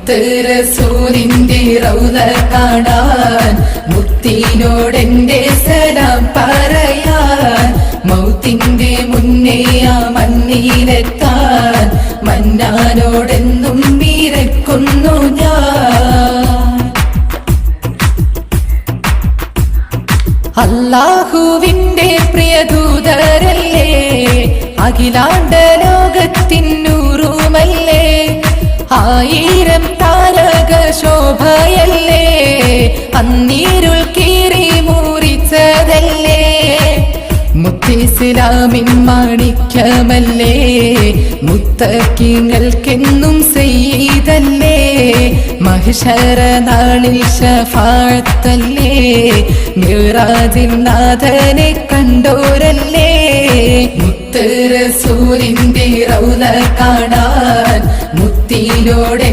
മുത്ത് റസൂലിന്റെ റൗള കാണാൻ മുത്തിനോടെന്റെ സലാം പറയാൻ മൗത്തിന്റെ മുന്നേ ആ മണ്ണിലെത്താൻ മന്നാനോടെന്നും വിരക്കുന്നു ഞാൻ. അല്ലാഹുവിന്റെ പ്രിയദൂതരല്ലേ, അഖിലാണ്ട ലോകത്തിനൂറുമല്ലേ, ആയിരം താരക ശോഭയല്ലേ, അന്നീരുൾ കീറി മുറിച്ചതല്ലേ, മുത്തിസ്ലാമിൻ മാണിക്യമല്ലേ, മുത്തക്കിങ്ങൾക്കെന്നും സയ്യിദല്ലേ, മഹ്ശറ നാളിൽ ശഫാഅത്തല്ലേ, മിറാജിൽ നാഥനെ കണ്ടോരല്ലേ. മുത്ത് റസൂലിന്റെ റൗള കാണാൻ മുത്തിനോടെ